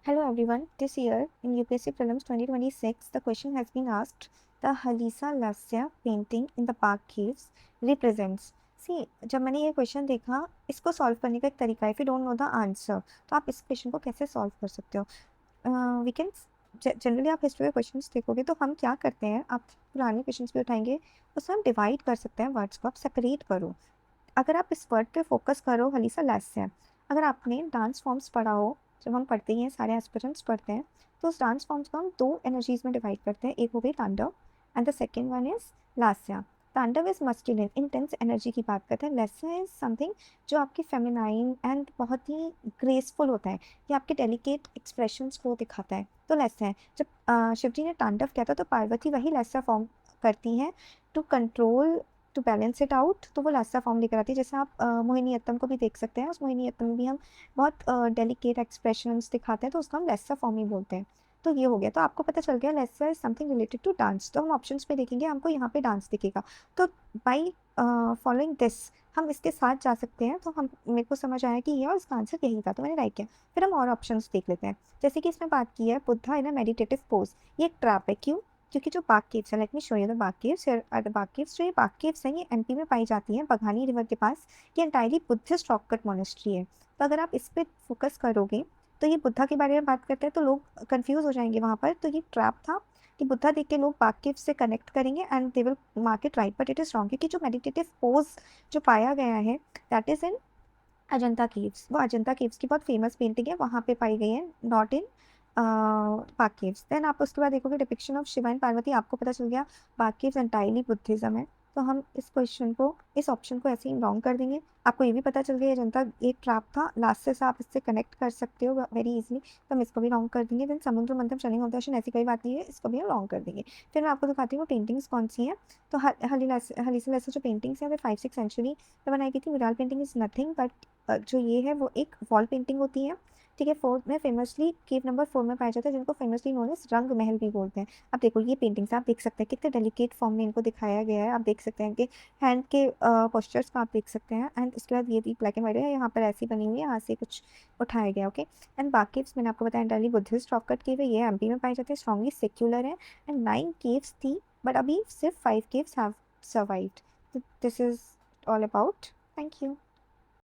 Hello everyone. This year in UPSC Prelims 2026, the question has been asked: the Halisa Lasya painting in the Park Caves represents. See, जब मैंने ये question देखा, इसको solve करने का एक तरीका है. If you don't know the answer, तो आप इस क्वेश्चन को कैसे सॉल्व कर सकते हो? वी कैन जनरली आप हिस्ट्री के क्वेश्चंस देखोगे तो हम क्या करते हैं, आप पुराने क्वेश्चंस भी उठाएंगे, उसमें हम डिवाइड कर सकते हैं वर्ड्स को. आप सेपरेट करो. अगर आप इस वर्ड पे फोकस करो, हलीसा लास्य, अगर आपने डांस फॉर्म्स पढ़ा हो, जब हम पढ़ते ही हैं, सारे एस्पिरेंट्स पढ़ते हैं, तो उस डांस फॉर्म्स को हम दो एनर्जीज में डिवाइड करते हैं. एक हो गई Tandav and the second one is Lasya. Tandav is masculine, intense energy की बात करते हैं. लास्य इज समथिंग जो आपकी फेमिनाइन एंड बहुत ही ग्रेसफुल होता है. ये आपके डेलिकेट एक्सप्रेशंस को दिखाता है. तो लास्य है. जब शिव जी ने तांडव किया था तो पार्वती वही लास्य फॉर्म करती हैं to control, to balance it out. तो वो लासा फॉर्म लेकर आती है. जैसे आप मोहिनीअट्टम को भी देख सकते हैं, उस मोहिनीअट्टम में भी हम बहुत डेलिकेट एक्सप्रेशंस दिखाते हैं, तो उसको हम लेसा फॉर्म ही बोलते हैं. तो ये हो गया. तो आपको पता चल गया लेसा is something related to dance. तो हम ऑप्शंस पे देखेंगे, हमको यहाँ पे डांस दिखेगा. तो बाई फॉलोइंग दिस हम इसके साथ जा सकते हैं. तो हम मेरे को समझ आया कि ये और इसका आंसर यही था, तो मैंने राइट किया. फिर हम और ऑप्शंस देख लेते हैं. जैसे कि इसमें बात की है बुद्धा इन अ मेडिटेटिव पोज. ये एक ट्रैप है. क्यों? क्योंकि जो बाग केव्स है, let me show you the Bagh caves. The Bagh caves, जो ये बाग केव्स हैं, ये एमपी में पाई जाती हैं, बघानी रिवर के पास. ये entirely Buddhist rock cut monastery है. तो अगर आप इस पर फोकस करोगे, तो ये बुद्धा के बारे में बात करते हैं, तो लोग कंफ्यूज हो जाएंगे वहाँ पर. तो ये ट्रैप था कि बुद्धा देख के लोग बाग केव्स से कनेक्ट करेंगे and they will mark it right, but it is wrong. क्योंकि जो मेडिटेटिव पोज जो पाया गया है, that is in Ajanta caves. वो अजंता केव्स की बहुत फेमस पेंटिंग है, वहाँ पे पाई गई है, नॉट इन पाक केव्स. देन आप उसके बाद देखोगे depiction of Shiva and Parvati. आपको पता चल गया पाक केव्स एंटायरली बुद्धिज्म है. तो हम इस क्वेश्चन को, इस ऑप्शन को ऐसे ही रॉन्ग कर देंगे. आपको ये भी पता चल गया अजंता एक ट्रैप था, लास्ट से आप इससे कनेक्ट कर सकते हो वेरी इजीली, तो हम इसको भी रॉन्ग कर देंगे. देन समुद्र मंथन शनि ऑफ द ओशन, ऐसी कोई बात नहीं है, इसको भी हम रॉन्ग कर देंगे. फिर मैं आपको दिखाती हूँ पेंटिंग्स कौन सी हैं. तो हलीसा लासा जो पेंटिंग्स हैं वो 5-6 सेंचुरी में बनाई गई थी. Mural painting is nothing but जो ये है वो एक वॉल पेंटिंग होती है. ठीक है. 4 में फेमसली केव नंबर 4 में पाया जाता है, जिनको फेमसली नोन एज रंग महल भी बोलते हैं. अब देखो ये पेंटिंग्स आप देख सकते हैं कितने डेलिकेट फॉर्म में इनको दिखाया गया है. आप देख सकते हैं कि हैंड के पोस्चर्स को आप देख सकते हैं. एंड इसके बाद ये भी ब्लैक एंड व्हाइट है, यहाँ पर ऐसी बनी हुई है, यहाँ से कुछ उठाया गया. ओके. एंड बाकी मैंने आपको बताया entirely Buddhist rock cut cave है, ये एमपी में पाई जाती है, स्ट्रॉन्गली सेक्युलर है. एंड 9 केव्स थी, बट अभी सिर्फ 5 caves have survived. This is all about. Thank you.